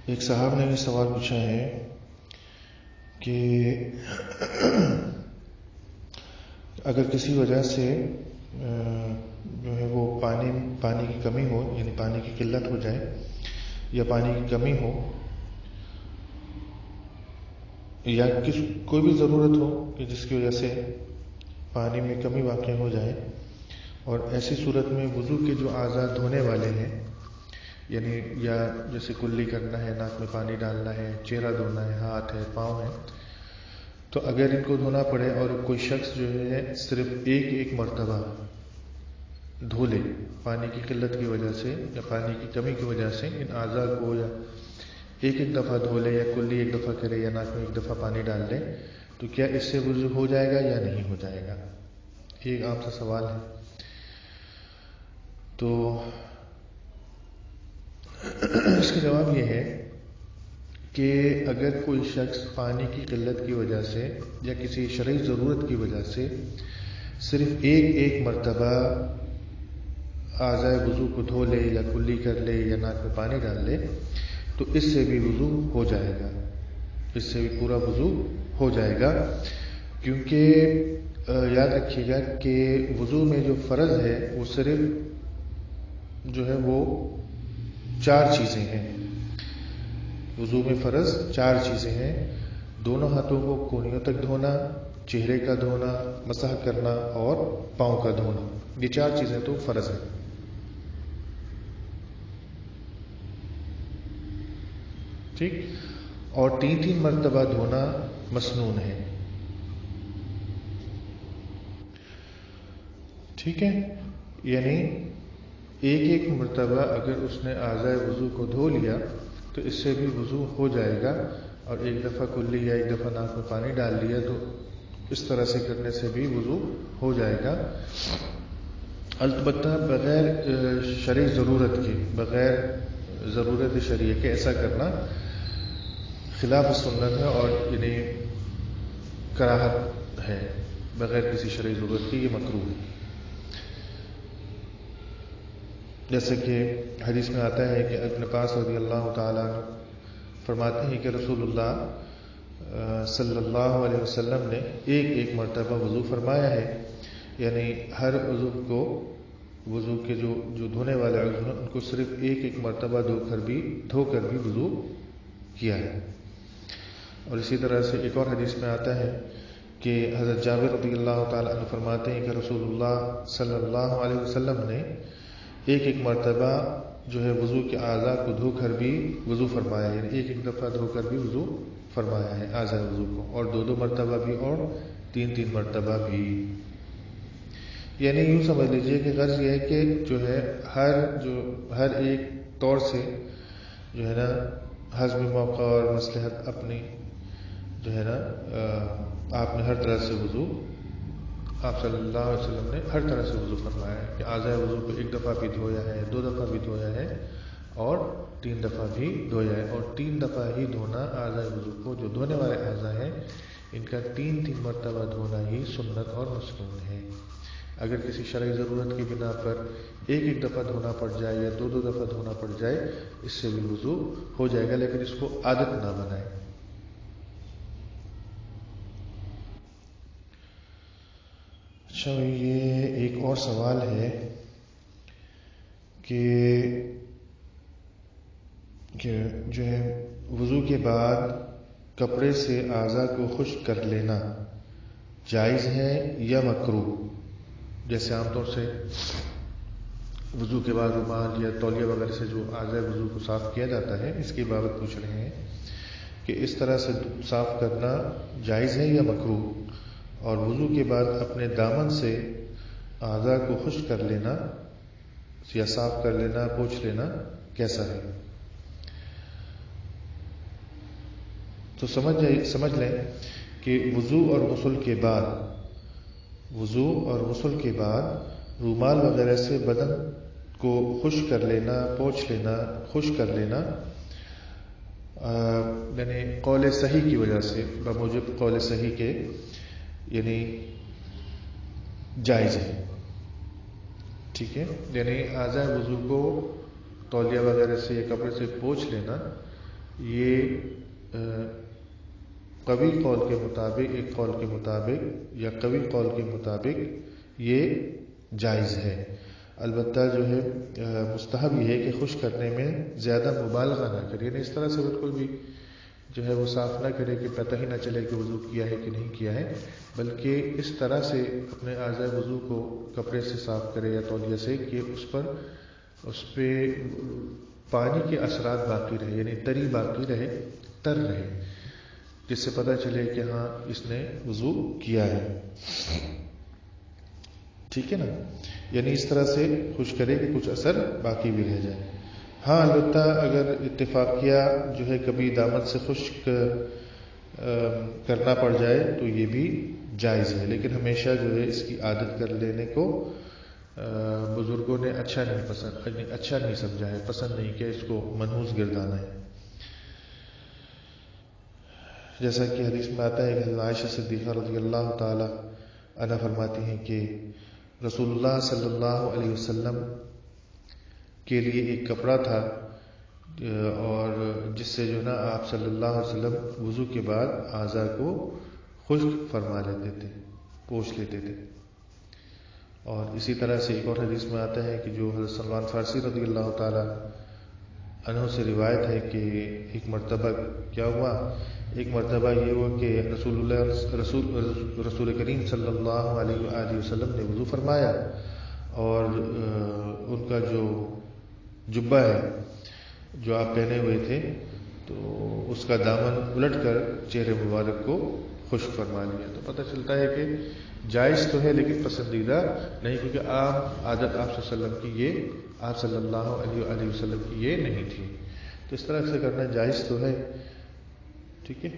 ایک صاحب نے یہ سوال پوچھا ہے کہ اگر کسی وجہ سے جو ہے وہ پانی کی کمی ہو، یعنی پانی کی قلت ہو جائے یا پانی کی کمی ہو یا کوئی بھی ضرورت ہو کہ جس کی وجہ سے پانی میں کمی واقع ہو جائے، اور ایسی صورت میں وضو کے جو اعضاء دھونے والے ہیں، یعنی یا جیسے کلی کرنا ہے، ناک میں پانی ڈالنا ہے، چہرہ دھونا ہے، ہاتھ ہے، پاؤں ہے، تو اگر ان کو دھونا پڑے اور کوئی شخص جو ہے صرف ایک مرتبہ دھو لے پانی کی قلت کی وجہ سے یا پانی کی کمی کی وجہ سے ان اعضاء کو، یا ایک دفعہ دھو لے یا کلی ایک دفعہ کرے یا ناک میں ایک دفعہ پانی ڈال لے، تو کیا اس سے وضو ہو جائے گا یا نہیں ہو جائے گا؟ یہ ایک عام سا سوال ہے. تو اس کا جواب یہ ہے کہ اگر کوئی شخص پانی کی قلت کی وجہ سے یا کسی شرعی ضرورت کی وجہ سے صرف ایک مرتبہ اعضائے وضو کو دھو لے یا کلی کر لے یا ناک میں پانی ڈال لے، تو اس سے بھی وضو ہو جائے گا، اس سے بھی پورا وضو ہو جائے گا. کیونکہ یاد رکھیے گا کہ وضو میں جو فرض ہے وہ صرف جو ہے وہ 4 چیزیں ہیں. وضو میں فرض 4 چیزیں ہیں: دونوں ہاتھوں کو کونیوں تک دھونا، چہرے کا دھونا، مسح کرنا اور پاؤں کا دھونا. یہ 4 چیزیں تو فرض ہیں. ٹھیک. اور 3 مرتبہ دھونا مسنون ہے. ٹھیک ہے، یعنی ایک مرتبہ اگر اس نے اعضائے وضو کو دھو لیا تو اس سے بھی وضو ہو جائے گا، اور ایک دفعہ کلی یا ایک دفعہ ناک میں پانی ڈال لیا تو اس طرح سے کرنے سے بھی وضو ہو جائے گا. البتہ بغیر شرعی ضرورت کے، بغیر ضرورت شرعیہ کے ایسا کرنا خلاف سنت ہے، اور یعنی کراہت ہے. بغیر کسی شرعی ضرورت کے یہ مکروہ ہے. جیسے کہ حدیث میں آتا ہے کہ ابن عباس رضی اللہ تعالیٰ فرماتے ہیں کہ رسول اللہ صلی اللہ علیہ وسلم نے ایک مرتبہ وضو فرمایا ہے، یعنی ہر عضو کو، وضو کے جو دھونے والے عضو ہیں ان کو صرف ایک مرتبہ دھو کر بھی وضو کیا ہے. اور اسی طرح سے ایک اور حدیث میں آتا ہے کہ حضرت جابر رضی اللہ تعالیٰ عنہ فرماتے ہیں کہ رسول اللہ صلی اللہ علیہ وسلم نے ایک مرتبہ جو ہے وضو کے اعضاء کو دھو کر بھی وضو فرمایا، یعنی ایک دفعہ دھو کر بھی وضو فرمایا ہے اعضاء وضو کو، اور 2 مرتبہ بھی اور 3 مرتبہ بھی. یعنی یوں سمجھ لیجئے کہ غرض یہ ہے کہ جو ہے ہر ایک طور سے جو ہے نا حسب موقع اور مصلحت اپنی جو ہے نا آپ نے ہر طرح سے وضو، آپ صلی اللہ علیہ وسلم نے ہر طرح سے وضو فرمایا ہے کہ اعضاء وضو کو 1 دفعہ بھی دھویا ہے، 2 دفعہ بھی دھویا ہے اور 3 دفعہ بھی دھویا ہے. اور 3 دفعہ ہی دھونا اعضاء وضو کو، جو دھونے والے اعضاء ہیں ان کا 3 مرتبہ دھونا ہی سنت اور مسنون ہے. اگر کسی شرعی ضرورت کی بنا پر ایک دفعہ دھونا پڑ جائے یا 2 دفعہ دھونا پڑ جائے، اس سے بھی وضو ہو جائے گا، لیکن اس کو عادت نہ بنائیں. اچھا، یہ ایک اور سوال ہے کہ جو ہے وضو کے بعد کپڑے سے اعضاء کو خشک کر لینا جائز ہے یا مکروہ؟ جیسے عام طور سے وضو کے بعد رومال یا تولیہ وغیرہ سے جو اعضاء وضو کو صاف کیا جاتا ہے، اس کی بابت پوچھ رہے ہیں کہ اس طرح سے صاف کرنا جائز ہے یا مکروہ، اور وضو کے بعد اپنے دامن سے اعضاء کو خشک کر لینا یا صاف کر لینا، پوچھ لینا کیسا ہے؟ تو سمجھ لیں کہ وضو اور غسل کے بعد رومال وغیرہ سے بدن کو خشک کر لینا، پوچھ لینا، خشک کر لینا، یعنی قول صحیح کی وجہ سے، بموجب قول صحیح کے یعنی جائز ہے. ٹھیک ہے، یعنی اعضاء وضو کو تولیہ وغیرہ سے یا کپڑے سے پوچھ لینا یہ قوی قول کے مطابق، ایک قول کے مطابق یا قوی قول کے مطابق یہ جائز ہے۔ البتہ جو ہے مستحب یہ ہے کہ خشک کرنے میں زیادہ مبالغہ نہ کرے، یعنی اس طرح سے بالکل بھی جو ہے وہ صاف نہ کرے کہ پتہ ہی نہ چلے کہ وضو کیا ہے کہ نہیں کیا ہے، بلکہ اس طرح سے اپنے اعضاء وضو کو کپڑے سے صاف کرے یا تولیہ سے کہ اس پہ پانی کے اثرات باقی رہے، یعنی تری باقی رہے، تر رہے، جس سے پتہ چلے کہ ہاں اس نے وضو کیا ہے۔ ٹھیک ہے نا، یعنی اس طرح سے خشک کرے کہ کچھ اثر باقی بھی رہ جائے۔ ہاں البتہ اگر اتفاقیہ جو ہے کبھی دامن سے خشک کرنا پڑ جائے تو یہ بھی جائز ہے، لیکن ہمیشہ جو ہے اس کی عادت کر لینے کو بزرگوں نے اچھا نہیں سمجھا ہے، پسند نہیں کہ اس کو منحوس گردانا ہے۔ جیسا کہ حدیث میں آتا ہے کہ عائشہ صدیقہ رضی اللہ تعالی عنہا فرماتی ہیں کہ رسول اللہ صلی اللہ علیہ وسلم کے لیے ایک کپڑا تھا اور جس سے جو نا آپ صلی اللہ علیہ وسلم وضو کے بعد اعضاء کو خشک فرما لیتے تھے، پوچھ لیتے تھے۔ اور اسی طرح سے ایک اور حدیث میں آتا ہے کہ جو حضرت سلمان فارسی رضی اللہ تعالی عنہ سے روایت ہے کہ ایک مرتبہ کیا ہوا، ایک مرتبہ یہ ہوا کہ رسول کریم صلی اللہ علیہ وآلہ وسلم نے وضو فرمایا اور ان کا جو جبہ ہے جو آپ پہنے ہوئے تھے تو اس کا دامن الٹ کر چہرے مبارک کو خشک فرما لیا۔ تو پتہ چلتا ہے کہ جائز تو ہے لیکن پسندیدہ نہیں، کیونکہ عام عادت آپ صلی اللہ علیہ وسلم کی یہ، آپ صلی اللہ علیہ وآلہ وسلم کی یہ نہیں تھی۔ تو اس طرح سے کرنا جائز تو ہے، ٹھیک ہے۔